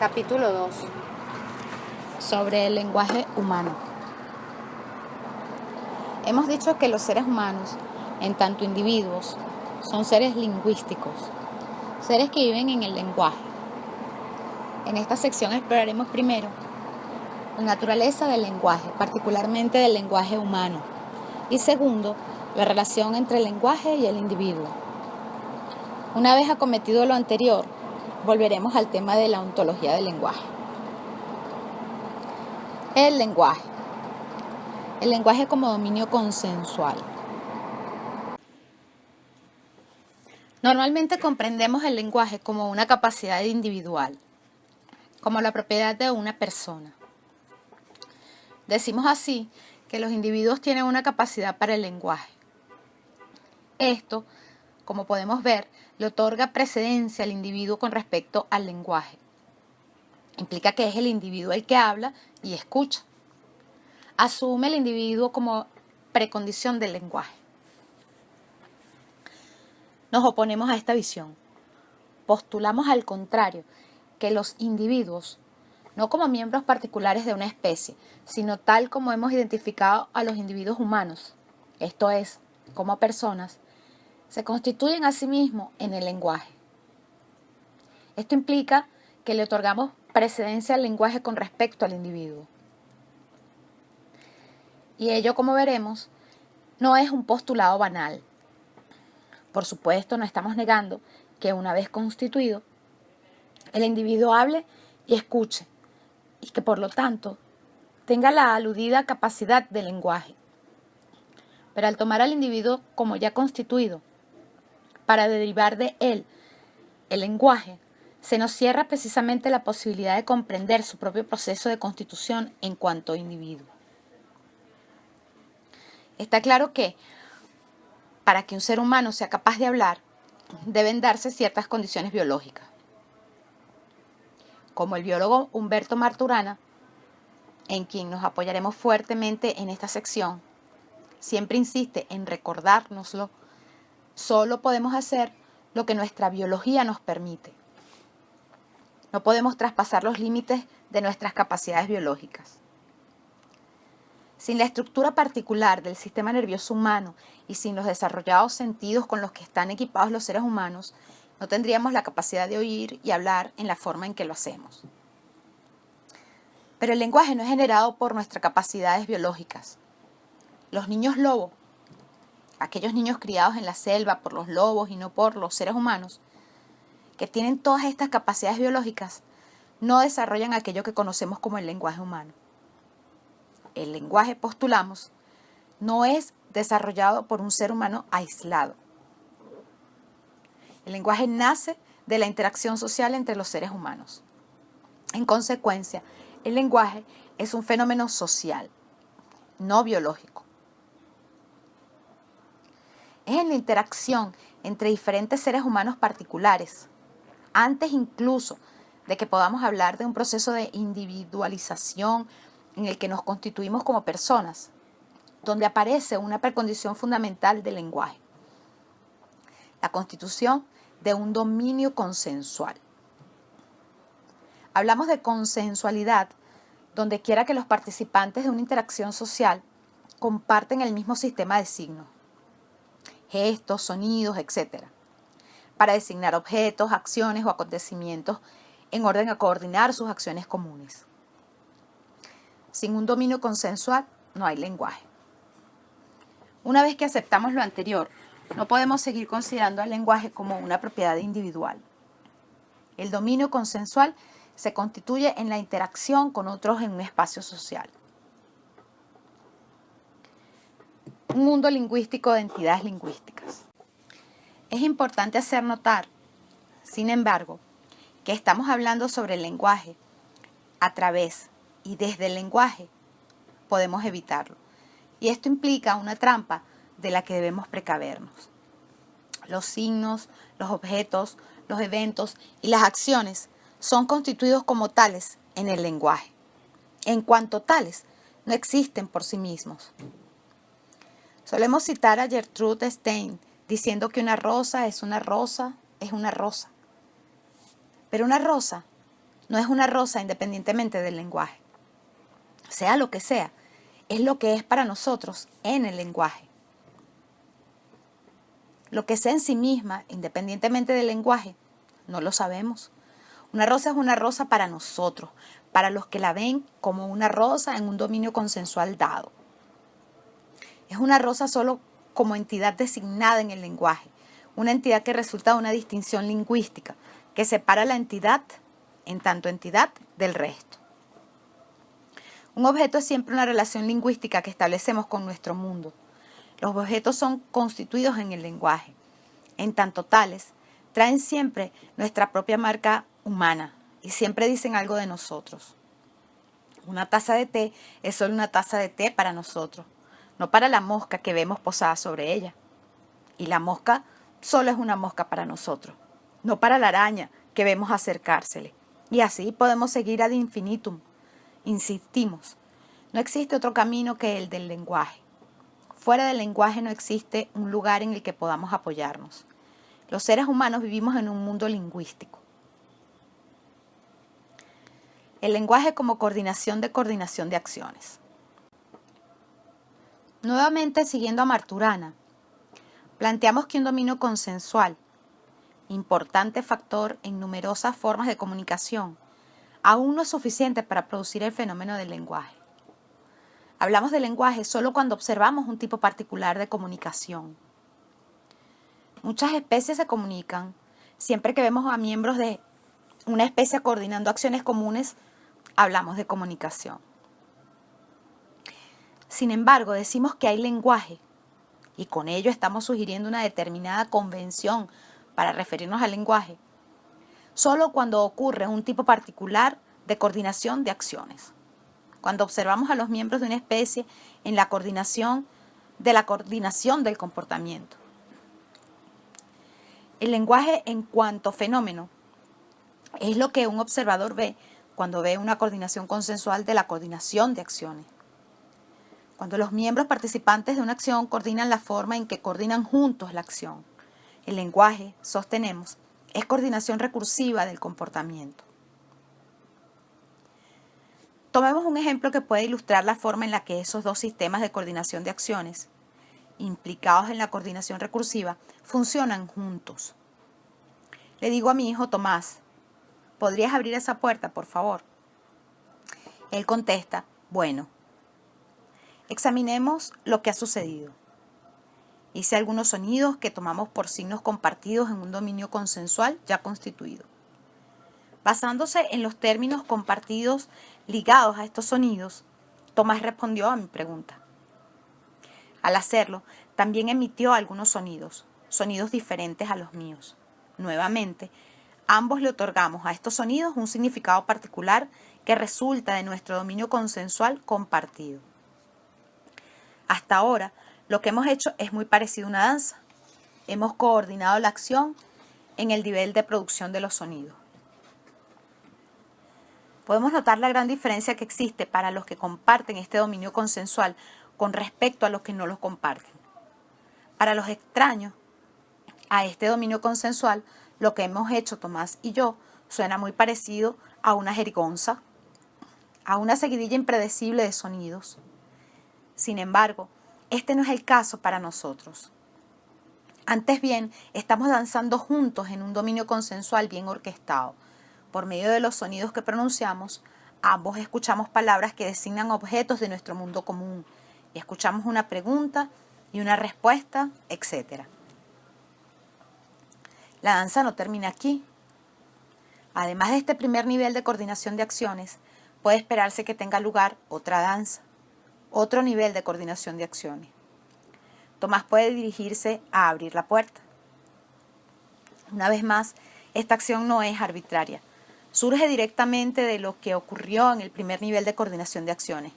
Capítulo 2. Sobre el lenguaje humano. Hemos dicho que los seres humanos, en tanto individuos, son seres lingüísticos, seres que viven en el lenguaje. En esta sección exploraremos primero la naturaleza del lenguaje, particularmente del lenguaje humano, y segundo, la relación entre el lenguaje y el individuo. Una vez acometido lo anterior, volveremos al tema de la ontología del lenguaje. El lenguaje. El lenguaje como dominio consensual. Normalmente comprendemos el lenguaje como una capacidad individual, como la propiedad de una persona. Decimos así que los individuos tienen una capacidad para el lenguaje. Esto, como podemos ver, le otorga precedencia al individuo con respecto al lenguaje. Implica que es el individuo el que habla y escucha. Asume el individuo como precondición del lenguaje. Nos oponemos a esta visión. Postulamos al contrario que los individuos, no como miembros particulares de una especie, sino tal como hemos identificado a los individuos humanos, esto es, como personas, se constituyen a sí mismos en el lenguaje. Esto implica que le otorgamos precedencia al lenguaje con respecto al individuo. Y ello, como veremos, no es un postulado banal. Por supuesto, no estamos negando que una vez constituido, el individuo hable y escuche, y que por lo tanto tenga la aludida capacidad de lenguaje. Pero al tomar al individuo como ya constituido, para derivar de él el lenguaje, se nos cierra precisamente la posibilidad de comprender su propio proceso de constitución en cuanto individuo. Está claro que, para que un ser humano sea capaz de hablar, deben darse ciertas condiciones biológicas. Como el biólogo Humberto Marturana, en quien nos apoyaremos fuertemente en esta sección, siempre insiste en recordárnoslo, solo podemos hacer lo que nuestra biología nos permite. No podemos traspasar los límites de nuestras capacidades biológicas. Sin la estructura particular del sistema nervioso humano y sin los desarrollados sentidos con los que están equipados los seres humanos, no tendríamos la capacidad de oír y hablar en la forma en que lo hacemos. Pero el lenguaje no es generado por nuestras capacidades biológicas. Los niños lobo, aquellos niños criados en la selva por los lobos y no por los seres humanos, que tienen todas estas capacidades biológicas, no desarrollan aquello que conocemos como el lenguaje humano. El lenguaje, postulamos, no es desarrollado por un ser humano aislado. El lenguaje nace de la interacción social entre los seres humanos. En consecuencia, el lenguaje es un fenómeno social, no biológico. Es en la interacción entre diferentes seres humanos particulares, antes incluso de que podamos hablar de un proceso de individualización en el que nos constituimos como personas, donde aparece una precondición fundamental del lenguaje, la constitución de un dominio consensual. Hablamos de consensualidad donde quiera que los participantes de una interacción social comparten el mismo sistema de signos, gestos, sonidos, etc., para designar objetos, acciones o acontecimientos en orden a coordinar sus acciones comunes. Sin un dominio consensual no hay lenguaje. Una vez que aceptamos lo anterior, no podemos seguir considerando al lenguaje como una propiedad individual. El dominio consensual se constituye en la interacción con otros en un espacio social. Un mundo lingüístico de entidades lingüísticas. Es importante hacer notar, sin embargo, que estamos hablando sobre el lenguaje a través y desde el lenguaje podemos evitarlo. Y esto implica una trampa de la que debemos precavernos. Los signos, los objetos, los eventos y las acciones son constituidos como tales en el lenguaje. En cuanto tales, no existen por sí mismos. Solemos citar a Gertrude Stein diciendo que una rosa es una rosa, es una rosa. Pero una rosa no es una rosa independientemente del lenguaje. Sea lo que sea, es lo que es para nosotros en el lenguaje. Lo que sea en sí misma, independientemente del lenguaje, no lo sabemos. Una rosa es una rosa para nosotros, para los que la ven como una rosa en un dominio consensual dado. Es una rosa solo como entidad designada en el lenguaje, una entidad que resulta de una distinción lingüística, que separa la entidad, en tanto entidad, del resto. Un objeto es siempre una relación lingüística que establecemos con nuestro mundo. Los objetos son constituidos en el lenguaje. En tanto tales, traen siempre nuestra propia marca humana y siempre dicen algo de nosotros. Una taza de té es solo una taza de té para nosotros, no para la mosca que vemos posada sobre ella. Y la mosca solo es una mosca para nosotros, no para la araña que vemos acercársele. Y así podemos seguir ad infinitum. Insistimos, no existe otro camino que el del lenguaje. Fuera del lenguaje no existe un lugar en el que podamos apoyarnos. Los seres humanos vivimos en un mundo lingüístico. El lenguaje como coordinación de acciones. Nuevamente, siguiendo a Marturana, planteamos que un dominio consensual, importante factor en numerosas formas de comunicación, aún no es suficiente para producir el fenómeno del lenguaje. Hablamos de lenguaje solo cuando observamos un tipo particular de comunicación. Muchas especies se comunican. Siempre que vemos a miembros de una especie coordinando acciones comunes, hablamos de comunicación. Sin embargo, decimos que hay lenguaje y con ello estamos sugiriendo una determinada convención para referirnos al lenguaje, solo cuando ocurre un tipo particular de coordinación de acciones. Cuando observamos a los miembros de una especie en la coordinación del comportamiento. El lenguaje en cuanto fenómeno es lo que un observador ve cuando ve una coordinación consensual de la coordinación de acciones. Cuando los miembros participantes de una acción coordinan la forma en que coordinan juntos la acción. El lenguaje, sostenemos, es coordinación recursiva del comportamiento. Tomemos un ejemplo que puede ilustrar la forma en la que esos dos sistemas de coordinación de acciones, implicados en la coordinación recursiva, funcionan juntos. Le digo a mi hijo Tomás, ¿podrías abrir esa puerta, por favor? Él contesta, bueno. Examinemos lo que ha sucedido. Hice algunos sonidos que tomamos por signos compartidos en un dominio consensual ya constituido. Basándose en los términos compartidos ligados a estos sonidos, Tomás respondió a mi pregunta. Al hacerlo, también emitió algunos sonidos diferentes a los míos. Nuevamente, ambos le otorgamos a estos sonidos un significado particular que resulta de nuestro dominio consensual compartido. Hasta ahora, lo que hemos hecho es muy parecido a una danza. Hemos coordinado la acción en el nivel de producción de los sonidos. Podemos notar la gran diferencia que existe para los que comparten este dominio consensual con respecto a los que no lo comparten. Para los extraños a este dominio consensual, lo que hemos hecho Tomás y yo suena muy parecido a una jerigonza, a una seguidilla impredecible de sonidos. Sin embargo, este no es el caso para nosotros. Antes bien, estamos danzando juntos en un dominio consensual bien orquestado. Por medio de los sonidos que pronunciamos, ambos escuchamos palabras que designan objetos de nuestro mundo común y escuchamos una pregunta y una respuesta, etc. La danza no termina aquí. Además de este primer nivel de coordinación de acciones, puede esperarse que tenga lugar otra danza, otro nivel de coordinación de acciones. Tomás puede dirigirse a abrir la puerta. Una vez más, esta acción no es arbitraria. Surge directamente de lo que ocurrió en el primer nivel de coordinación de acciones,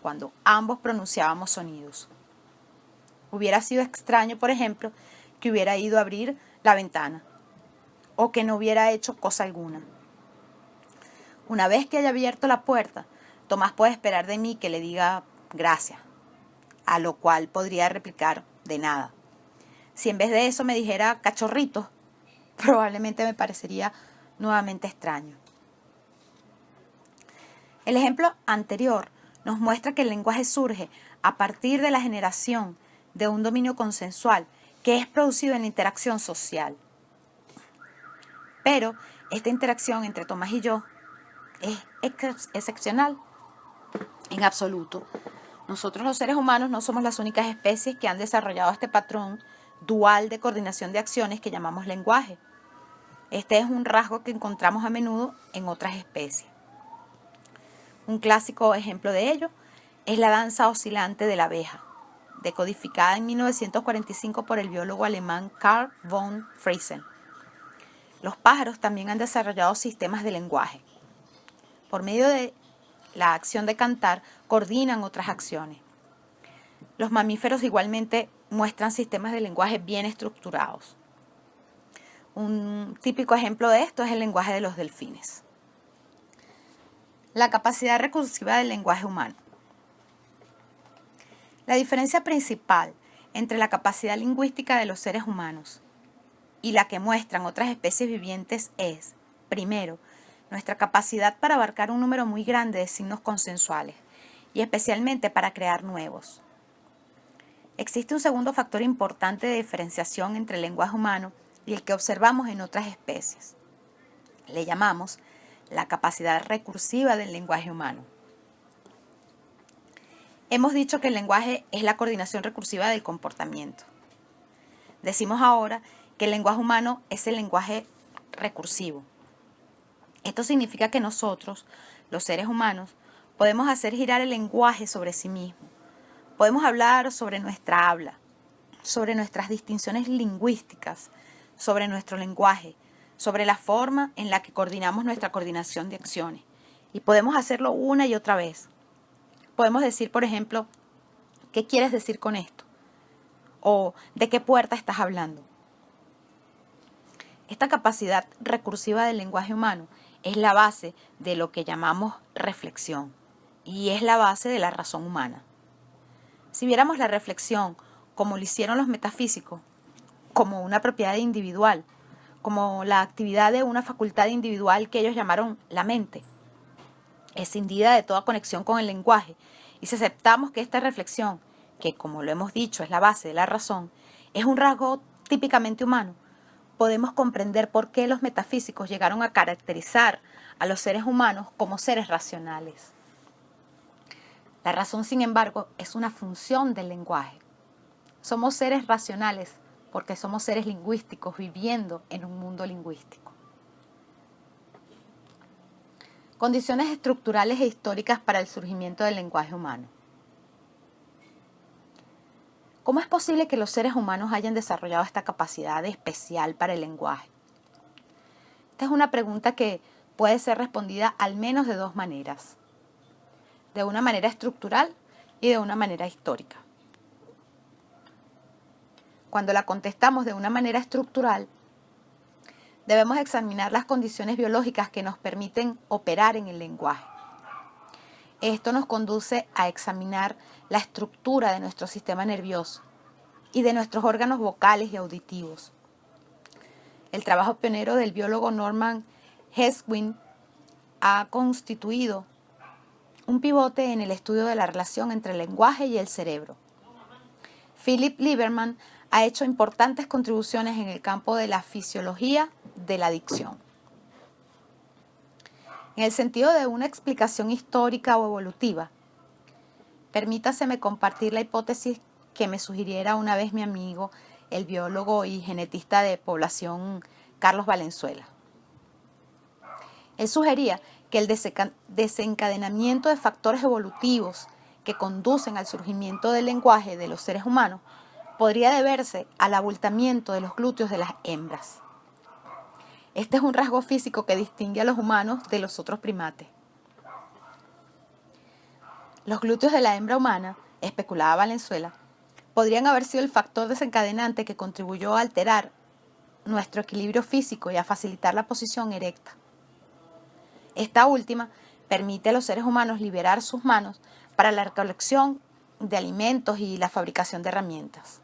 cuando ambos pronunciábamos sonidos. Hubiera sido extraño, por ejemplo, que hubiera ido a abrir la ventana o que no hubiera hecho cosa alguna. Una vez que haya abierto la puerta, Tomás puede esperar de mí que le diga gracias, a lo cual podría replicar de nada. Si en vez de eso me dijera cachorritos, probablemente me parecería nuevamente extraño. El ejemplo anterior nos muestra que el lenguaje surge a partir de la generación de un dominio consensual que es producido en la interacción social. Pero esta interacción entre Tomás y yo es excepcional en absoluto. Nosotros los seres humanos no somos las únicas especies que han desarrollado este patrón dual de coordinación de acciones que llamamos lenguaje. Este es un rasgo que encontramos a menudo en otras especies. Un clásico ejemplo de ello es la danza oscilante de la abeja, decodificada en 1945 por el biólogo alemán Karl von Friesen. Los pájaros también han desarrollado sistemas de lenguaje. Por medio de la acción de cantar, coordinan otras acciones. Los mamíferos igualmente muestran sistemas de lenguaje bien estructurados. Un típico ejemplo de esto es el lenguaje de los delfines. La capacidad recursiva del lenguaje humano. La diferencia principal entre la capacidad lingüística de los seres humanos y la que muestran otras especies vivientes es, primero, nuestra capacidad para abarcar un número muy grande de signos consensuales y especialmente para crear nuevos. Existe un segundo factor importante de diferenciación entre el lenguaje humano y el que observamos en otras especies. Le llamamos la capacidad recursiva del lenguaje humano. Hemos dicho que el lenguaje es la coordinación recursiva del comportamiento. Decimos ahora que el lenguaje humano es el lenguaje recursivo. Esto significa que nosotros, los seres humanos, podemos hacer girar el lenguaje sobre sí mismo. Podemos hablar sobre nuestra habla, sobre nuestras distinciones lingüísticas, sobre nuestro lenguaje, sobre la forma en la que coordinamos nuestra coordinación de acciones. Y podemos hacerlo una y otra vez. Podemos decir, por ejemplo, ¿qué quieres decir con esto? O ¿de qué puerta estás hablando? Esta capacidad recursiva del lenguaje humano es la base de lo que llamamos reflexión y es la base de la razón humana. Si viéramos la reflexión como lo hicieron los metafísicos, como una propiedad individual, como la actividad de una facultad individual que ellos llamaron la mente, escindida de toda conexión con el lenguaje, y si aceptamos que esta reflexión, que como lo hemos dicho es la base de la razón, es un rasgo típicamente humano, podemos comprender por qué los metafísicos llegaron a caracterizar a los seres humanos como seres racionales. La razón, sin embargo, es una función del lenguaje. Somos seres racionales porque somos seres lingüísticos viviendo en un mundo lingüístico. Condiciones estructurales e históricas para el surgimiento del lenguaje humano. ¿Cómo es posible que los seres humanos hayan desarrollado esta capacidad especial para el lenguaje? Esta es una pregunta que puede ser respondida al menos de dos maneras. De una manera estructural y de una manera histórica. Cuando la contestamos de una manera estructural, debemos examinar las condiciones biológicas que nos permiten operar en el lenguaje. Esto nos conduce a examinar la estructura de nuestro sistema nervioso y de nuestros órganos vocales y auditivos. El trabajo pionero del biólogo Norman Heswin ha constituido un pivote en el estudio de la relación entre el lenguaje y el cerebro. Philip Lieberman ha hecho importantes contribuciones en el campo de la fisiología de la dicción. En el sentido de una explicación histórica o evolutiva, permítaseme compartir la hipótesis que me sugiriera una vez mi amigo, el biólogo y genetista de población Carlos Valenzuela. Él sugería que el desencadenamiento de factores evolutivos que conducen al surgimiento del lenguaje de los seres humanos podría deberse al abultamiento de los glúteos de las hembras. Este es un rasgo físico que distingue a los humanos de los otros primates. Los glúteos de la hembra humana, especulaba Valenzuela, podrían haber sido el factor desencadenante que contribuyó a alterar nuestro equilibrio físico y a facilitar la posición erecta. Esta última permite a los seres humanos liberar sus manos para la recolección de alimentos y la fabricación de herramientas.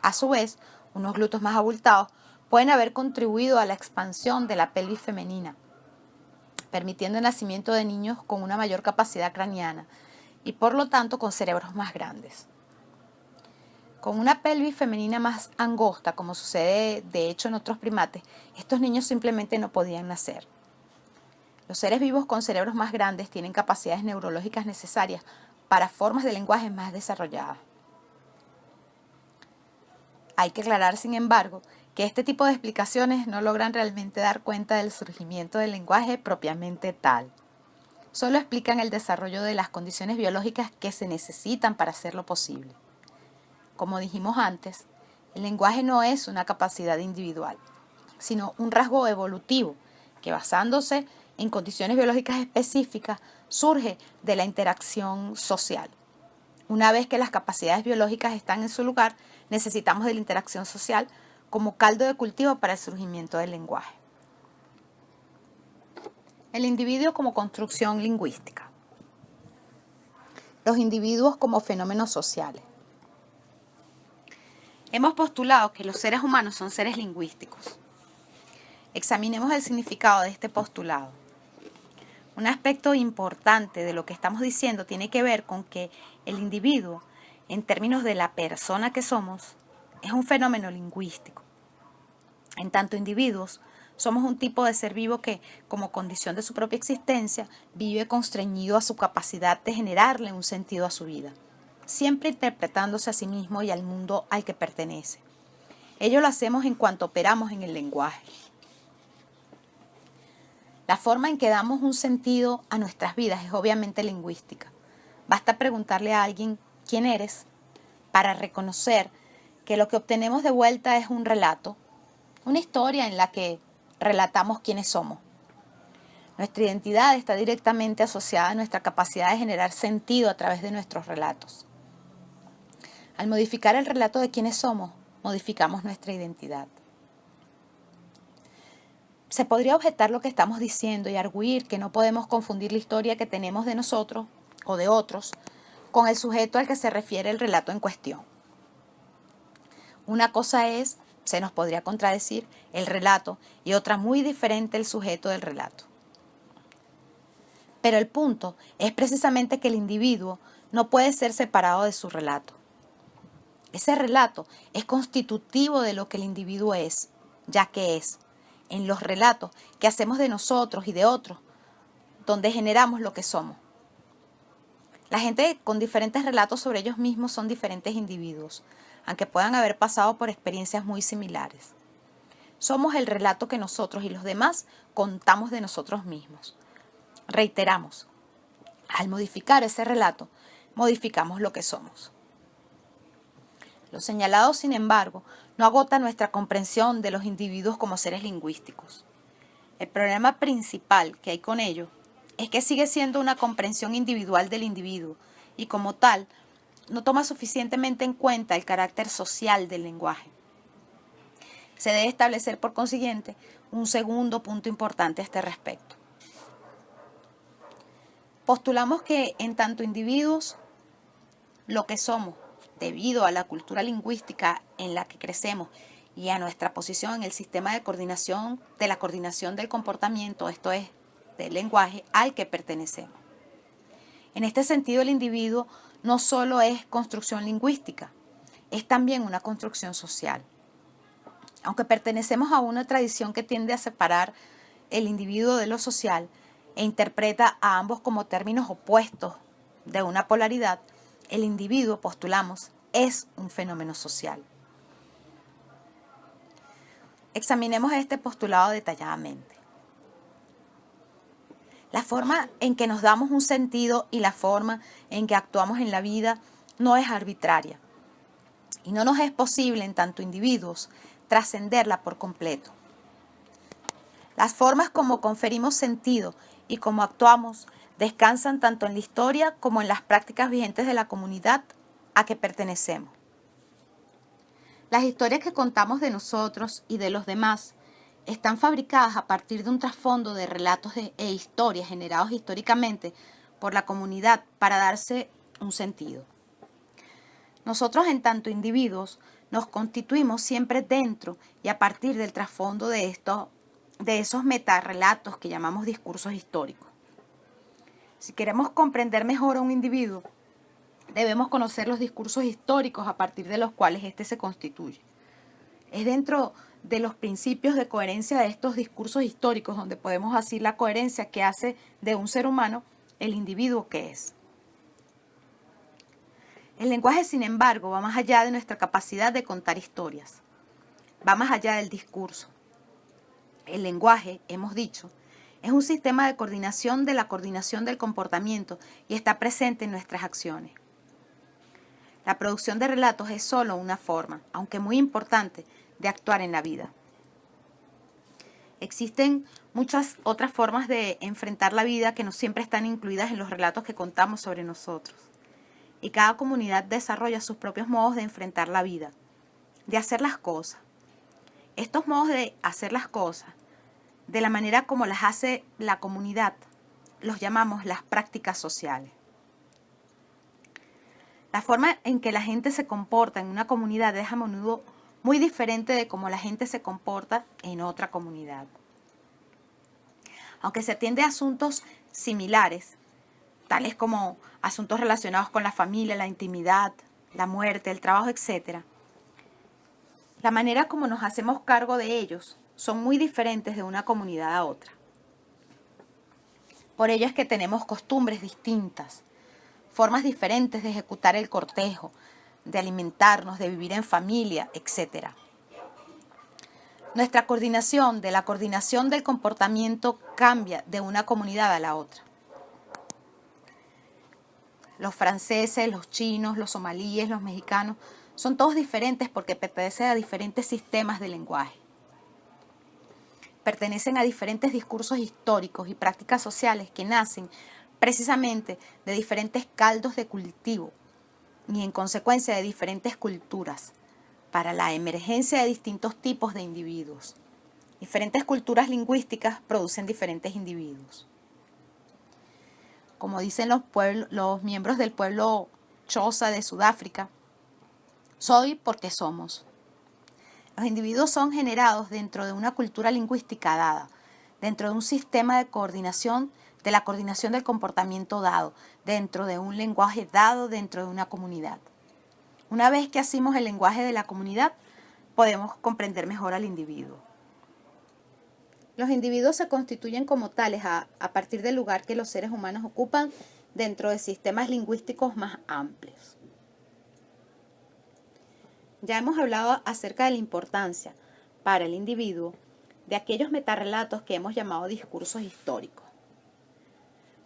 A su vez, unos glúteos más abultados pueden haber contribuido a la expansión de la pelvis femenina. permitiendo el nacimiento de niños con una mayor capacidad craneana y por lo tanto con cerebros más grandes. Con una pelvis femenina más angosta, como sucede de hecho en otros primates, estos niños simplemente no podían nacer. Los seres vivos con cerebros más grandes tienen capacidades neurológicas necesarias para formas de lenguaje más desarrolladas. Hay que aclarar, sin embargo, que este tipo de explicaciones no logran realmente dar cuenta del surgimiento del lenguaje propiamente tal. Solo explican el desarrollo de las condiciones biológicas que se necesitan para hacerlo posible. Como dijimos antes, el lenguaje no es una capacidad individual, sino un rasgo evolutivo que, basándose en condiciones biológicas específicas, surge de la interacción social. Una vez que las capacidades biológicas están en su lugar, necesitamos de la interacción social como caldo de cultivo para el surgimiento del lenguaje. El individuo como construcción lingüística. Los individuos como fenómenos sociales. Hemos postulado que los seres humanos son seres lingüísticos. Examinemos el significado de este postulado. Un aspecto importante de lo que estamos diciendo tiene que ver con que el individuo, en términos de la persona que somos, es un fenómeno lingüístico. En tanto individuos, somos un tipo de ser vivo que, como condición de su propia existencia, vive constreñido a su capacidad de generarle un sentido a su vida, siempre interpretándose a sí mismo y al mundo al que pertenece. Ello lo hacemos en cuanto operamos en el lenguaje. La forma en que damos un sentido a nuestras vidas es obviamente lingüística. Basta preguntarle a alguien quién eres para reconocer que lo que obtenemos de vuelta es un relato, una historia en la que relatamos quiénes somos. Nuestra identidad está directamente asociada a nuestra capacidad de generar sentido a través de nuestros relatos. Al modificar el relato de quiénes somos, modificamos nuestra identidad. Se podría objetar lo que estamos diciendo y arguir que no podemos confundir la historia que tenemos de nosotros o de otros con el sujeto al que se refiere el relato en cuestión. Una cosa es, se nos podría contradecir, el relato y otra muy diferente el sujeto del relato. Pero el punto es precisamente que el individuo no puede ser separado de su relato. Ese relato es constitutivo de lo que el individuo es, ya que es, en los relatos que hacemos de nosotros y de otros, donde generamos lo que somos. La gente con diferentes relatos sobre ellos mismos son diferentes individuos, aunque puedan haber pasado por experiencias muy similares. Somos el relato que nosotros y los demás contamos de nosotros mismos. Reiteramos, al modificar ese relato, modificamos lo que somos. Lo señalado, sin embargo, no agota nuestra comprensión de los individuos como seres lingüísticos. El problema principal que hay con ello es que sigue siendo una comprensión individual del individuo y, como tal, no toma suficientemente en cuenta el carácter social del lenguaje. Se debe establecer, por consiguiente, un segundo punto importante a este respecto. Postulamos que, en tanto individuos, lo que somos, debido a la cultura lingüística en la que crecemos y a nuestra posición en el sistema de la coordinación del comportamiento, esto es, del lenguaje al que pertenecemos. En este sentido, el individuo no solo es construcción lingüística, es también una construcción social. Aunque pertenecemos a una tradición que tiende a separar el individuo de lo social e interpreta a ambos como términos opuestos de una polaridad, el individuo, postulamos, es un fenómeno social. Examinemos este postulado detalladamente. La forma en que nos damos un sentido y la forma en que actuamos en la vida no es arbitraria y no nos es posible, en tanto individuos, trascenderla por completo. Las formas como conferimos sentido y como actuamos descansan tanto en la historia como en las prácticas vigentes de la comunidad a que pertenecemos. Las historias que contamos de nosotros y de los demás están fabricadas a partir de un trasfondo de relatos e historias generados históricamente por la comunidad para darse un sentido. Nosotros, en tanto individuos, nos constituimos siempre dentro y a partir del trasfondo de estos de esos metarrelatos que llamamos discursos históricos. Si queremos comprender mejor a un individuo, debemos conocer los discursos históricos a partir de los cuales éste se constituye. Es dentro de los principios de coherencia de estos discursos históricos donde podemos asir la coherencia que hace de un ser humano el individuo que es. El lenguaje, sin embargo, va más allá de nuestra capacidad de contar historias. Va más allá del discurso. El lenguaje, hemos dicho, es un sistema de coordinación de la coordinación del comportamiento y está presente en nuestras acciones. La producción de relatos es solo una forma, aunque muy importante, de actuar en la vida. Existen muchas otras formas de enfrentar la vida que no siempre están incluidas en los relatos que contamos sobre nosotros. Y cada comunidad desarrolla sus propios modos de enfrentar la vida, de hacer las cosas. Estos modos de hacer las cosas, de la manera como las hace la comunidad, los llamamos las prácticas sociales. La forma en que la gente se comporta en una comunidad es a menudo muy diferente de cómo la gente se comporta en otra comunidad. Aunque se atiende a asuntos similares, tales como asuntos relacionados con la familia, la intimidad, la muerte, el trabajo, etc., la manera como nos hacemos cargo de ellos son muy diferentes de una comunidad a otra. Por ello es que tenemos costumbres distintas, formas diferentes de ejecutar el cortejo, de alimentarnos, de vivir en familia, etc. Nuestra coordinación de la coordinación del comportamiento cambia de una comunidad a la otra. Los franceses, los chinos, los somalíes, los mexicanos, son todos diferentes porque pertenecen a diferentes sistemas de lenguaje. Pertenecen a diferentes discursos históricos y prácticas sociales que nacen precisamente de diferentes caldos de cultivo y en consecuencia de diferentes culturas para la emergencia de distintos tipos de individuos. Diferentes culturas lingüísticas producen diferentes individuos. Como dicen los miembros del pueblo Xhosa de Sudáfrica, soy porque somos. Los individuos son generados dentro de una cultura lingüística dada, dentro de un sistema de coordinación, de la coordinación del comportamiento dado, dentro de un lenguaje dado, dentro de una comunidad. Una vez que hacemos el lenguaje de la comunidad, podemos comprender mejor al individuo. Los individuos se constituyen como tales a partir del lugar que los seres humanos ocupan dentro de sistemas lingüísticos más amplios. Ya hemos hablado acerca de la importancia para el individuo de aquellos metarrelatos que hemos llamado discursos históricos.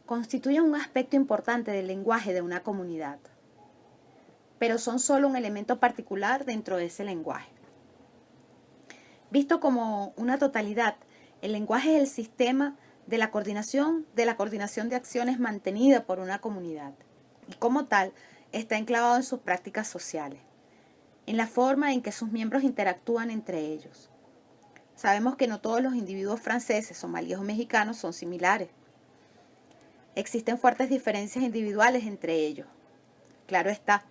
Constituyen un aspecto importante del lenguaje de una comunidad, pero son solo un elemento particular dentro de ese lenguaje. Visto como una totalidad, el lenguaje es el sistema de la coordinación de acciones mantenida por una comunidad y como tal está enclavado en sus prácticas sociales, en la forma en que sus miembros interactúan entre ellos. Sabemos que no todos los individuos franceses, somalíes o mexicanos son similares. Existen fuertes diferencias individuales entre ellos. Claro está,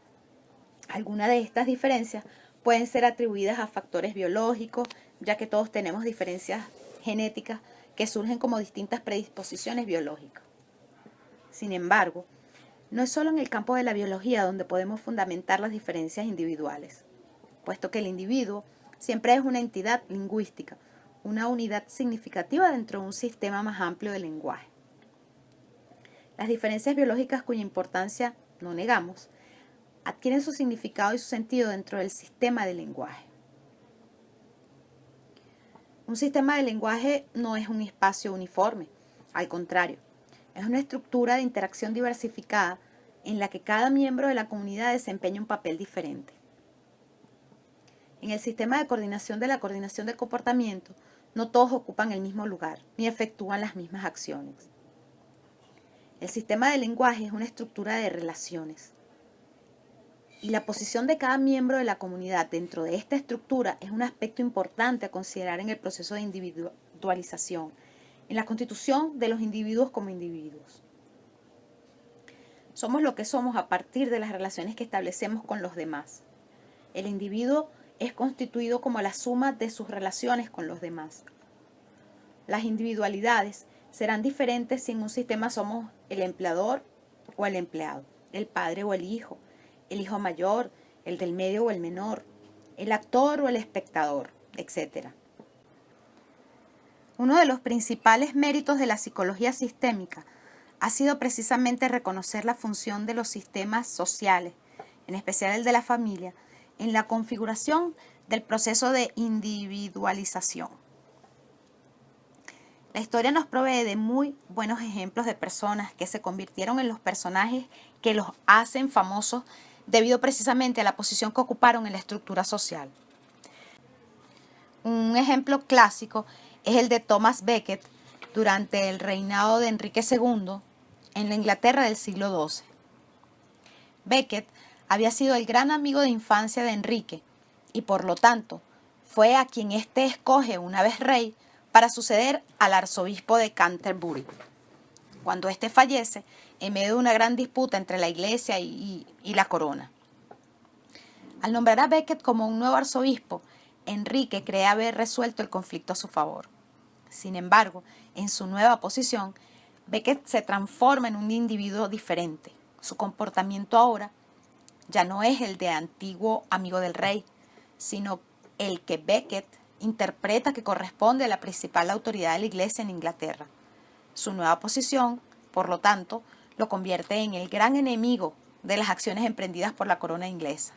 algunas de estas diferencias pueden ser atribuidas a factores biológicos, ya que todos tenemos diferencias genéticas que surgen como distintas predisposiciones biológicas. Sin embargo, no es solo en el campo de la biología donde podemos fundamentar las diferencias individuales, puesto que el individuo siempre es una entidad lingüística, una unidad significativa dentro de un sistema más amplio de lenguaje. Las diferencias biológicas cuya importancia no negamos, adquieren su significado y su sentido dentro del sistema de lenguaje. Un sistema de lenguaje no es un espacio uniforme, al contrario, es una estructura de interacción diversificada en la que cada miembro de la comunidad desempeña un papel diferente. En el sistema de coordinación de la coordinación del comportamiento, no todos ocupan el mismo lugar ni efectúan las mismas acciones. El sistema de lenguaje es una estructura de relaciones. Y la posición de cada miembro de la comunidad dentro de esta estructura es un aspecto importante a considerar en el proceso de individualización, en la constitución de los individuos como individuos. Somos lo que somos a partir de las relaciones que establecemos con los demás. El individuo es constituido como la suma de sus relaciones con los demás. las individualidades serán diferentes si en un sistema somos el empleador o el empleado, el padre o el hijo mayor, el del medio o el menor, el actor o el espectador, etc. Uno de los principales méritos de la psicología sistémica ha sido precisamente reconocer la función de los sistemas sociales, en especial el de la familia, en la configuración del proceso de individualización. La historia nos provee de muy buenos ejemplos de personas que se convirtieron en los personajes que los hacen famosos debido precisamente a la posición que ocuparon en la estructura social. Un ejemplo clásico es el de Thomas Becket durante el reinado de Enrique II en la Inglaterra del siglo XII. Becket había sido el gran amigo de infancia de Enrique y por lo tanto fue a quien éste escoge una vez rey para suceder al arzobispo de Canterbury. Cuando éste fallece, en medio de una gran disputa entre la iglesia y la corona. Al nombrar a Becket como un nuevo arzobispo, Enrique cree haber resuelto el conflicto a su favor. Sin embargo, en su nueva posición, Becket se transforma en un individuo diferente. Su comportamiento ahora ya no es el de antiguo amigo del rey, sino el que Becket interpreta que corresponde a la principal autoridad de la iglesia en Inglaterra. Su nueva posición, por lo tanto, lo convierte en el gran enemigo de las acciones emprendidas por la corona inglesa.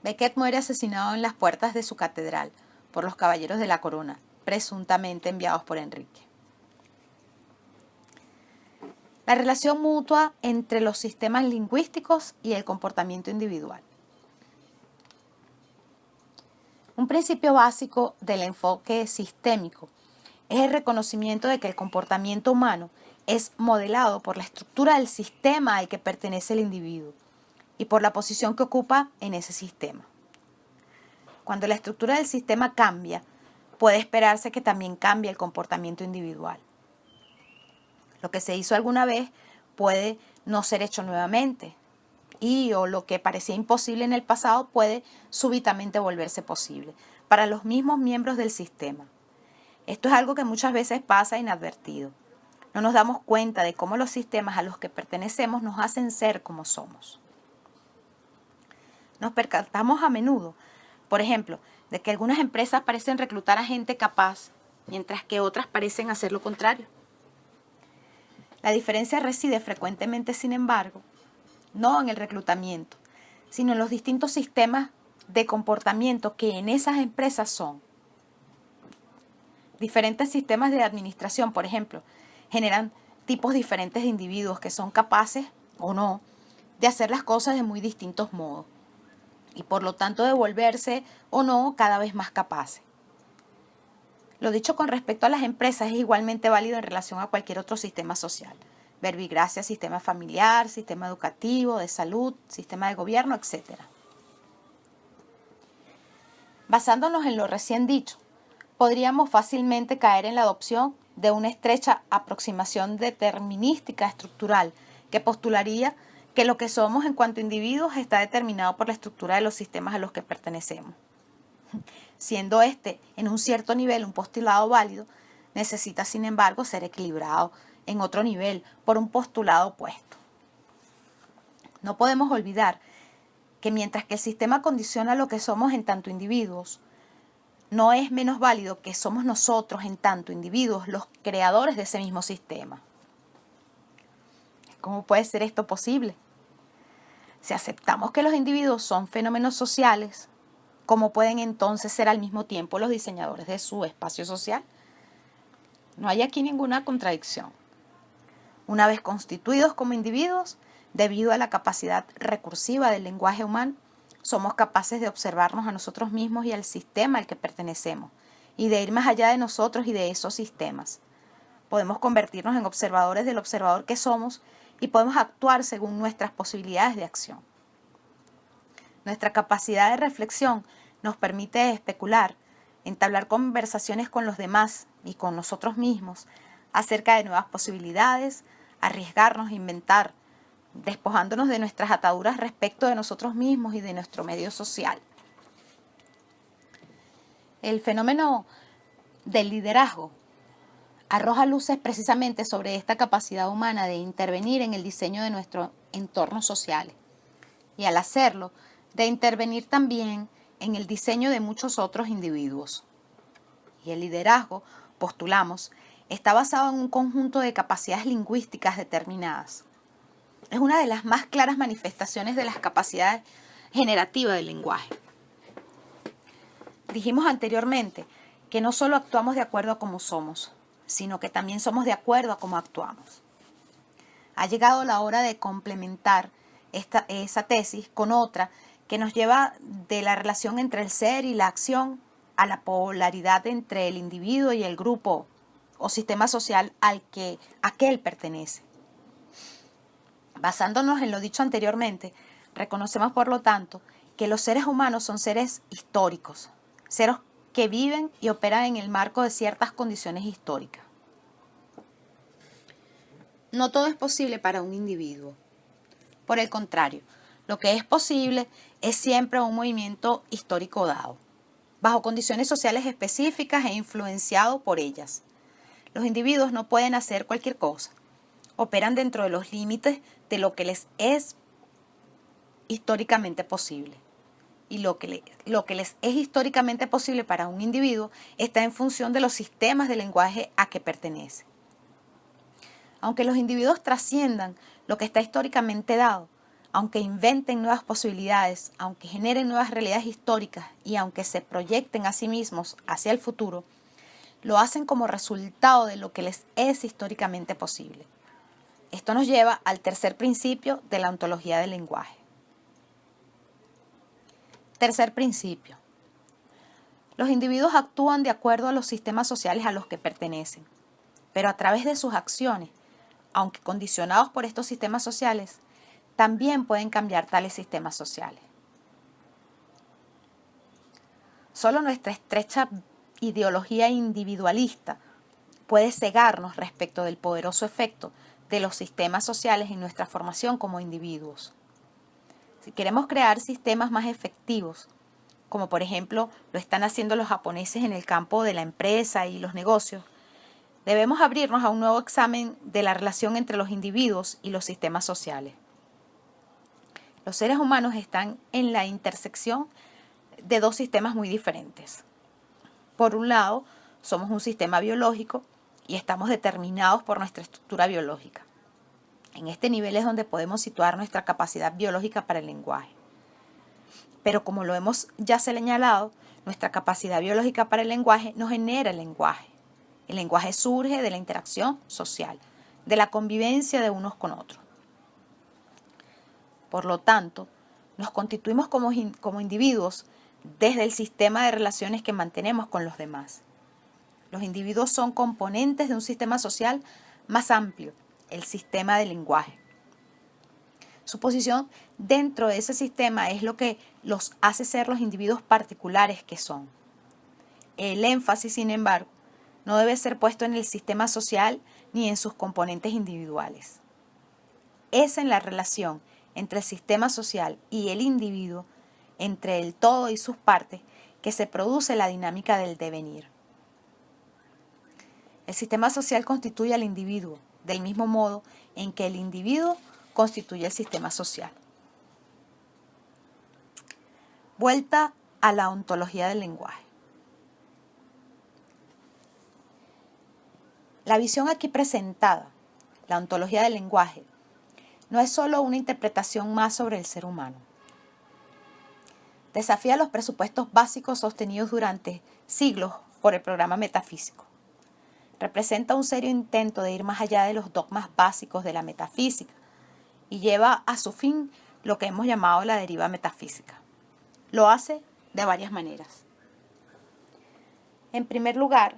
Becket muere asesinado en las puertas de su catedral por los caballeros de la corona, presuntamente enviados por Enrique. La relación mutua entre los sistemas lingüísticos y el comportamiento individual. Un principio básico del enfoque sistémico es el reconocimiento de que el comportamiento humano es modelado por la estructura del sistema al que pertenece el individuo y por la posición que ocupa en ese sistema. Cuando la estructura del sistema cambia, puede esperarse que también cambie el comportamiento individual. Lo que se hizo alguna vez puede no ser hecho nuevamente o lo que parecía imposible en el pasado puede súbitamente volverse posible para los mismos miembros del sistema. Esto es algo que muchas veces pasa inadvertido. No nos damos cuenta de cómo los sistemas a los que pertenecemos nos hacen ser como somos. Nos percatamos a menudo, por ejemplo, de que algunas empresas parecen reclutar a gente capaz, mientras que otras parecen hacer lo contrario. La diferencia reside frecuentemente, sin embargo, no en el reclutamiento, sino en los distintos sistemas de comportamiento que en esas empresas son. Diferentes sistemas de administración, por ejemplo, generan tipos diferentes de individuos que son capaces, o no, de hacer las cosas de muy distintos modos y por lo tanto de volverse, o no, cada vez más capaces. Lo dicho con respecto a las empresas es igualmente válido en relación a cualquier otro sistema social. Verbigracia, sistema familiar, sistema educativo, de salud, sistema de gobierno, etc. Basándonos en lo recién dicho, podríamos fácilmente caer en la adopción de una estrecha aproximación determinística estructural que postularía que lo que somos en cuanto a individuos está determinado por la estructura de los sistemas a los que pertenecemos. Siendo este, en un cierto nivel, un postulado válido, necesita, sin embargo, ser equilibrado en otro nivel por un postulado opuesto. No podemos olvidar que mientras que el sistema condiciona lo que somos en tanto individuos, no es menos válido que somos nosotros en tanto individuos los creadores de ese mismo sistema. ¿Cómo puede ser esto posible? Si aceptamos que los individuos son fenómenos sociales, ¿cómo pueden entonces ser al mismo tiempo los diseñadores de su espacio social? No hay aquí ninguna contradicción. Una vez constituidos como individuos, debido a la capacidad recursiva del lenguaje humano, somos capaces de observarnos a nosotros mismos y al sistema al que pertenecemos, y de ir más allá de nosotros y de esos sistemas. Podemos convertirnos en observadores del observador que somos y podemos actuar según nuestras posibilidades de acción. Nuestra capacidad de reflexión nos permite especular, entablar conversaciones con los demás y con nosotros mismos acerca de nuevas posibilidades, arriesgarnos a inventar, despojándonos de nuestras ataduras respecto de nosotros mismos y de nuestro medio social. El fenómeno del liderazgo arroja luces precisamente sobre esta capacidad humana de intervenir en el diseño de nuestros entornos sociales y al hacerlo, de intervenir también en el diseño de muchos otros individuos. Y el liderazgo, postulamos, está basado en un conjunto de capacidades lingüísticas determinadas. Es una de las más claras manifestaciones de las capacidades generativas del lenguaje. Dijimos anteriormente que no solo actuamos de acuerdo a cómo somos, sino que también somos de acuerdo a cómo actuamos. Ha llegado la hora de complementar esa tesis con otra que nos lleva de la relación entre el ser y la acción a la polaridad entre el individuo y el grupo o sistema social a que él pertenece. Basándonos en lo dicho anteriormente, reconocemos por lo tanto que los seres humanos son seres históricos, seres que viven y operan en el marco de ciertas condiciones históricas. No todo es posible para un individuo. Por el contrario, lo que es posible es siempre un movimiento histórico dado, bajo condiciones sociales específicas e influenciado por ellas. Los individuos no pueden hacer cualquier cosa, operan dentro de los límites de lo que les es históricamente posible. Y lo que les es históricamente posible para un individuo está en función de los sistemas de lenguaje a que pertenece. Aunque los individuos trasciendan lo que está históricamente dado, aunque inventen nuevas posibilidades, aunque generen nuevas realidades históricas y aunque se proyecten a sí mismos hacia el futuro, lo hacen como resultado de lo que les es históricamente posible. Esto nos lleva al tercer principio de la ontología del lenguaje. Tercer principio. Los individuos actúan de acuerdo a los sistemas sociales a los que pertenecen, pero a través de sus acciones, aunque condicionados por estos sistemas sociales, también pueden cambiar tales sistemas sociales. Solo nuestra estrecha ideología individualista puede cegarnos respecto del poderoso efecto de los sistemas sociales en nuestra formación como individuos. Si queremos crear sistemas más efectivos, como por ejemplo lo están haciendo los japoneses en el campo de la empresa y los negocios, debemos abrirnos a un nuevo examen de la relación entre los individuos y los sistemas sociales. Los seres humanos están en la intersección de dos sistemas muy diferentes. Por un lado, somos un sistema biológico y estamos determinados por nuestra estructura biológica. En este nivel es donde podemos situar nuestra capacidad biológica para el lenguaje. Pero como lo hemos ya señalado, nuestra capacidad biológica para el lenguaje no genera el lenguaje. El lenguaje surge de la interacción social, de la convivencia de unos con otros. Por lo tanto, nos constituimos como individuos desde el sistema de relaciones que mantenemos con los demás. Los individuos son componentes de un sistema social más amplio, el sistema del lenguaje. Su posición dentro de ese sistema es lo que los hace ser los individuos particulares que son. El énfasis, sin embargo, no debe ser puesto en el sistema social ni en sus componentes individuales. Es en la relación entre el sistema social y el individuo, entre el todo y sus partes, que se produce la dinámica del devenir. El sistema social constituye al individuo, del mismo modo en que el individuo constituye el sistema social. Vuelta a la ontología del lenguaje. La visión aquí presentada, la ontología del lenguaje, no es solo una interpretación más sobre el ser humano. Desafía los presupuestos básicos sostenidos durante siglos por el programa metafísico. Representa un serio intento de ir más allá de los dogmas básicos de la metafísica y lleva a su fin lo que hemos llamado la deriva metafísica. Lo hace de varias maneras. En primer lugar,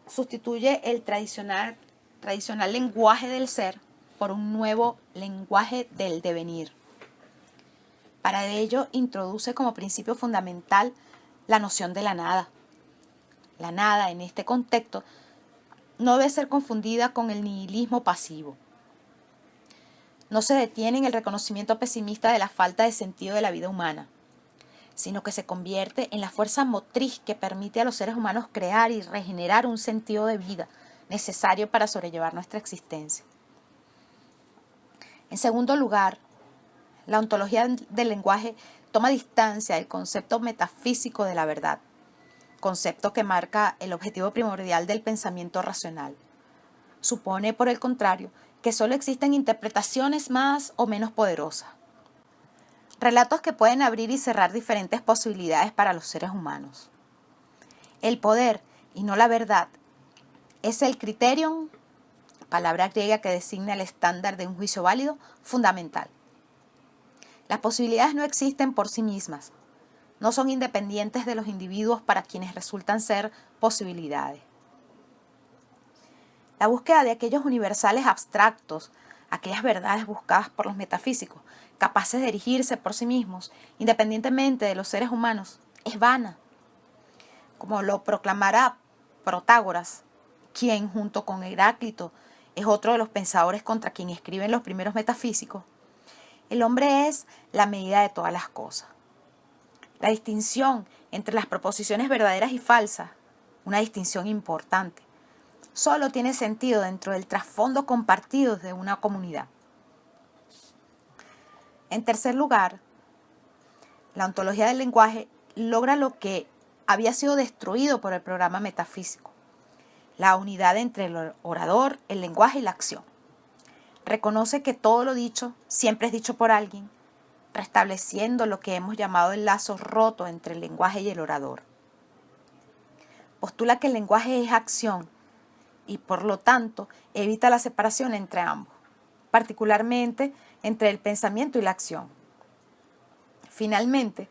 sustituye el tradicional lenguaje del ser por un nuevo lenguaje del devenir. Para ello, introduce como principio fundamental la noción de la nada. La nada, en este contexto, no debe ser confundida con el nihilismo pasivo. No se detiene en el reconocimiento pesimista de la falta de sentido de la vida humana. sino que se convierte en la fuerza motriz que permite a los seres humanos crear y regenerar un sentido de vida necesario para sobrellevar nuestra existencia. En segundo lugar, la ontología del lenguaje toma distancia del concepto metafísico de la verdad, concepto que marca el objetivo primordial del pensamiento racional. Supone, por el contrario, que solo existen interpretaciones más o menos poderosas, relatos que pueden abrir y cerrar diferentes posibilidades para los seres humanos. El poder, y no la verdad, es el criterion, palabra griega que designa el estándar de un juicio válido, fundamental. Las posibilidades no existen por sí mismas, no son independientes de los individuos para quienes resultan ser posibilidades. La búsqueda de aquellos universales abstractos, aquellas verdades buscadas por los metafísicos, capaces de erigirse por sí mismos, independientemente de los seres humanos, es vana. Como lo proclamara Protágoras, quien junto con Heráclito es otro de los pensadores contra quien escriben los primeros metafísicos, el hombre es la medida de todas las cosas. La distinción entre las proposiciones verdaderas y falsas, una distinción importante, solo tiene sentido dentro del trasfondo compartido de una comunidad. En tercer lugar, la ontología del lenguaje logra lo que había sido destruido por el programa metafísico, la unidad entre el orador, el lenguaje y la acción. Reconoce que todo lo dicho siempre es dicho por alguien, restableciendo lo que hemos llamado el lazo roto entre el lenguaje y el orador. Postula que el lenguaje es acción y por lo tanto evita la separación entre ambos, particularmente entre el pensamiento y la acción. Finalmente,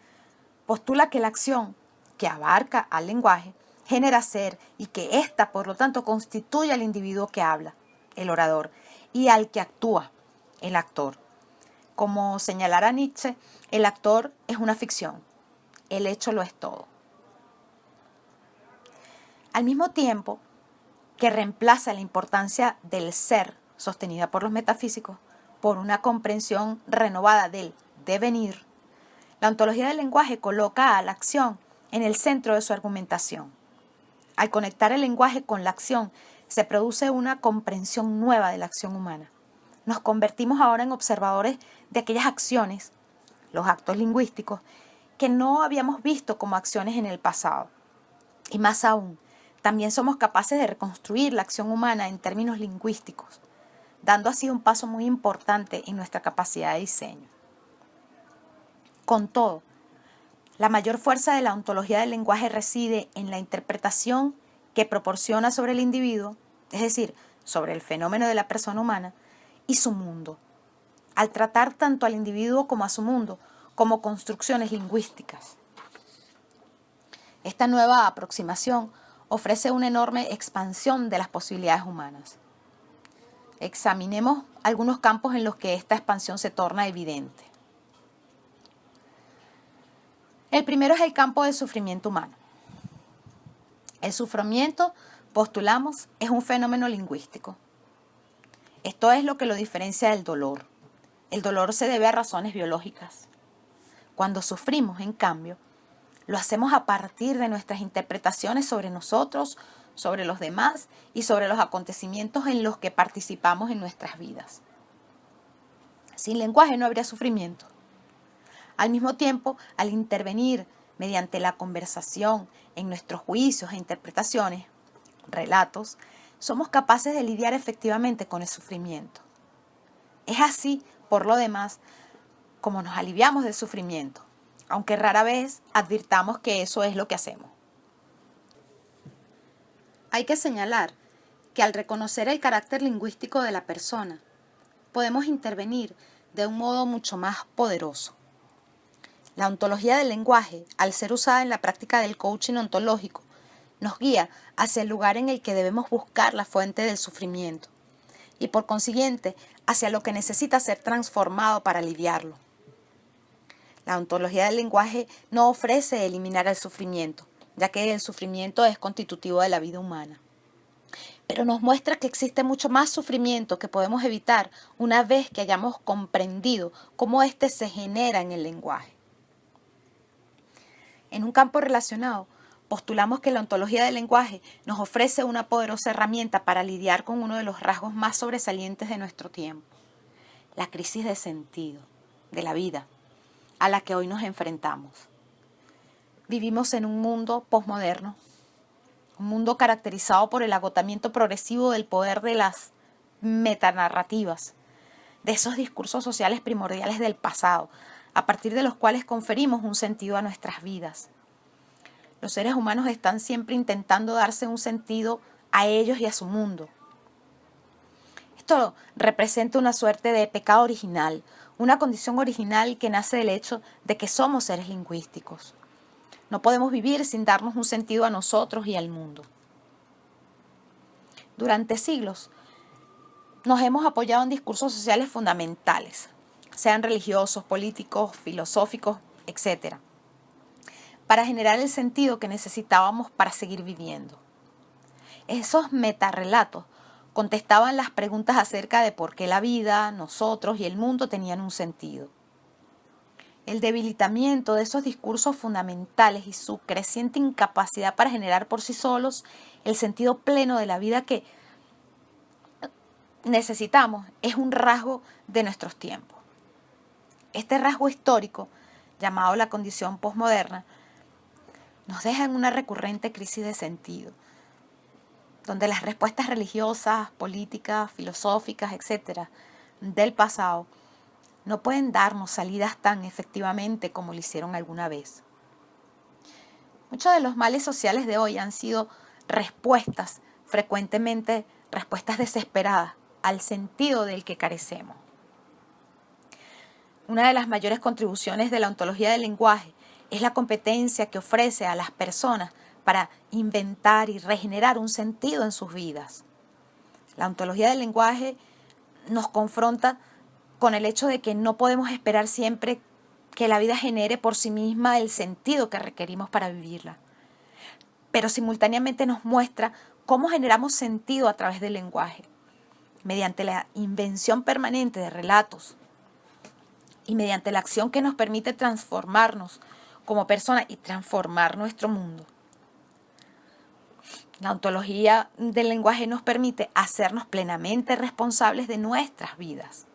postula que la acción, que abarca al lenguaje, genera ser y que ésta por lo tanto constituye al individuo que habla, el orador, y al que actúa, el actor. Como señalara Nietzsche, el actor es una ficción, el hecho lo es todo. Al mismo tiempo que reemplaza la importancia del ser, sostenida por los metafísicos, por una comprensión renovada del devenir, la ontología del lenguaje coloca a la acción en el centro de su argumentación. Al conectar el lenguaje con la acción, se produce una comprensión nueva de la acción humana. Nos convertimos ahora en observadores de aquellas acciones, los actos lingüísticos, que no habíamos visto como acciones en el pasado. Y más aún, también somos capaces de reconstruir la acción humana en términos lingüísticos, dando así un paso muy importante en nuestra capacidad de diseño. Con todo, la mayor fuerza de la ontología del lenguaje reside en la interpretación que proporciona sobre el individuo, es decir, sobre el fenómeno de la persona humana y su mundo, al tratar tanto al individuo como a su mundo como construcciones lingüísticas. Esta nueva aproximación ofrece una enorme expansión de las posibilidades humanas. Examinemos algunos campos en los que esta expansión se torna evidente. El primero es el campo del sufrimiento humano. El sufrimiento, postulamos, es un fenómeno lingüístico. Esto es lo que lo diferencia del dolor. El dolor se debe a razones biológicas. Cuando sufrimos, en cambio, lo hacemos a partir de nuestras interpretaciones sobre nosotros, sobre los demás y sobre los acontecimientos en los que participamos en nuestras vidas. Sin lenguaje no habría sufrimiento. Al mismo tiempo, al intervenir mediante la conversación en nuestros juicios e interpretaciones, relatos, somos capaces de lidiar efectivamente con el sufrimiento. Es así, por lo demás, como nos aliviamos del sufrimiento, aunque rara vez advirtamos que eso es lo que hacemos. Hay que señalar que al reconocer el carácter lingüístico de la persona, podemos intervenir de un modo mucho más poderoso. La ontología del lenguaje, al ser usada en la práctica del coaching ontológico, nos guía hacia el lugar en el que debemos buscar la fuente del sufrimiento y por consiguiente hacia lo que necesita ser transformado para aliviarlo. La ontología del lenguaje no ofrece eliminar el sufrimiento, ya que el sufrimiento es constitutivo de la vida humana. Pero nos muestra que existe mucho más sufrimiento que podemos evitar una vez que hayamos comprendido cómo éste se genera en el lenguaje. En un campo relacionado, postulamos que la ontología del lenguaje nos ofrece una poderosa herramienta para lidiar con uno de los rasgos más sobresalientes de nuestro tiempo, la crisis de sentido de la vida a la que hoy nos enfrentamos. Vivimos en un mundo posmoderno, un mundo caracterizado por el agotamiento progresivo del poder de las metanarrativas, de esos discursos sociales primordiales del pasado, a partir de los cuales conferimos un sentido a nuestras vidas. Los seres humanos están siempre intentando darse un sentido a ellos y a su mundo. Esto representa una suerte de pecado original, una condición original que nace del hecho de que somos seres lingüísticos. No podemos vivir sin darnos un sentido a nosotros y al mundo. Durante siglos nos hemos apoyado en discursos sociales fundamentales, sean religiosos, políticos, filosóficos, etc., para generar el sentido que necesitábamos para seguir viviendo. Esos metarrelatos contestaban las preguntas acerca de por qué la vida, nosotros y el mundo tenían un sentido. El debilitamiento de esos discursos fundamentales y su creciente incapacidad para generar por sí solos el sentido pleno de la vida que necesitamos es un rasgo de nuestros tiempos. Este rasgo histórico, llamado la condición posmoderna, nos deja en una recurrente crisis de sentido, donde las respuestas religiosas, políticas, filosóficas, etc., del pasado no pueden darnos salidas tan efectivamente como lo hicieron alguna vez. Muchos de los males sociales de hoy han sido respuestas, frecuentemente respuestas desesperadas, al sentido del que carecemos. Una de las mayores contribuciones de la ontología del lenguaje es la competencia que ofrece a las personas para inventar y regenerar un sentido en sus vidas. La ontología del lenguaje nos confronta con el hecho de que no podemos esperar siempre que la vida genere por sí misma el sentido que requerimos para vivirla, pero simultáneamente nos muestra cómo generamos sentido a través del lenguaje, mediante la invención permanente de relatos y mediante la acción que nos permite transformarnos como personas y transformar nuestro mundo. La ontología del lenguaje nos permite hacernos plenamente responsables de nuestras vidas.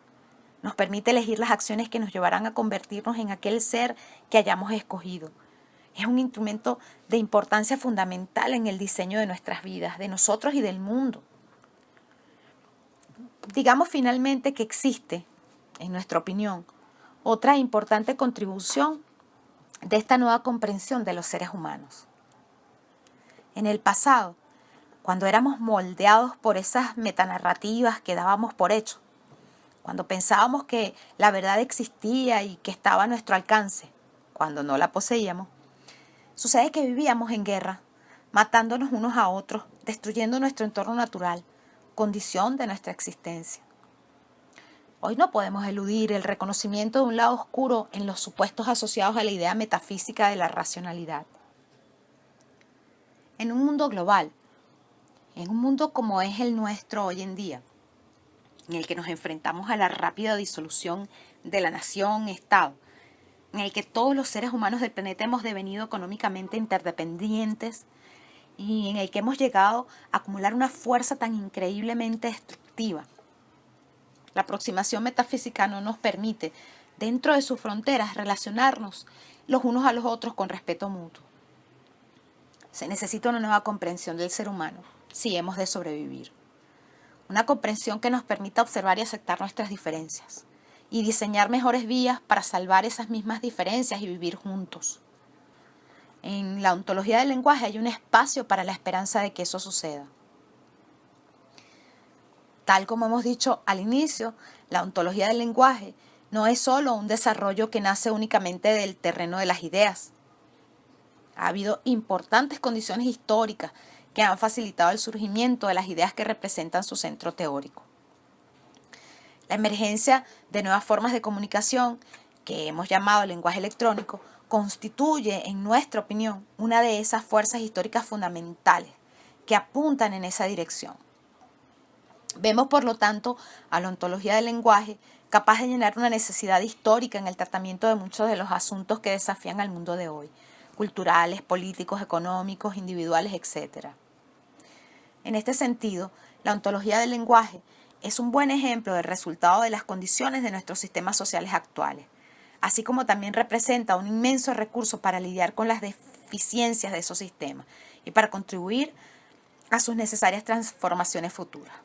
Nos permite elegir las acciones que nos llevarán a convertirnos en aquel ser que hayamos escogido. Es un instrumento de importancia fundamental en el diseño de nuestras vidas, de nosotros y del mundo. Digamos finalmente que existe, en nuestra opinión, otra importante contribución de esta nueva comprensión de los seres humanos. En el pasado, cuando éramos moldeados por esas metanarrativas que dábamos por hecho, cuando pensábamos que la verdad existía y que estaba a nuestro alcance, cuando no la poseíamos, sucede que vivíamos en guerra, matándonos unos a otros, destruyendo nuestro entorno natural, condición de nuestra existencia. Hoy no podemos eludir el reconocimiento de un lado oscuro en los supuestos asociados a la idea metafísica de la racionalidad. En un mundo global, en un mundo como es el nuestro hoy en día, en el que nos enfrentamos a la rápida disolución de la nación-estado, en el que todos los seres humanos del planeta hemos devenido económicamente interdependientes y en el que hemos llegado a acumular una fuerza tan increíblemente destructiva. La aproximación metafísica no nos permite, dentro de sus fronteras, relacionarnos los unos a los otros con respeto mutuo. Se necesita una nueva comprensión del ser humano si hemos de sobrevivir. Una comprensión que nos permita observar y aceptar nuestras diferencias y diseñar mejores vías para salvar esas mismas diferencias y vivir juntos. En la ontología del lenguaje hay un espacio para la esperanza de que eso suceda. Tal como hemos dicho al inicio, la ontología del lenguaje no es solo un desarrollo que nace únicamente del terreno de las ideas. Ha habido importantes condiciones históricas que han facilitado el surgimiento de las ideas que representan su centro teórico. La emergencia de nuevas formas de comunicación, que hemos llamado lenguaje electrónico, constituye, en nuestra opinión, una de esas fuerzas históricas fundamentales que apuntan en esa dirección. Vemos, por lo tanto, a la ontología del lenguaje capaz de llenar una necesidad histórica en el tratamiento de muchos de los asuntos que desafían al mundo de hoy, culturales, políticos, económicos, individuales, etc. En este sentido, la ontología del lenguaje es un buen ejemplo del resultado de las condiciones de nuestros sistemas sociales actuales, así como también representa un inmenso recurso para lidiar con las deficiencias de esos sistemas y para contribuir a sus necesarias transformaciones futuras.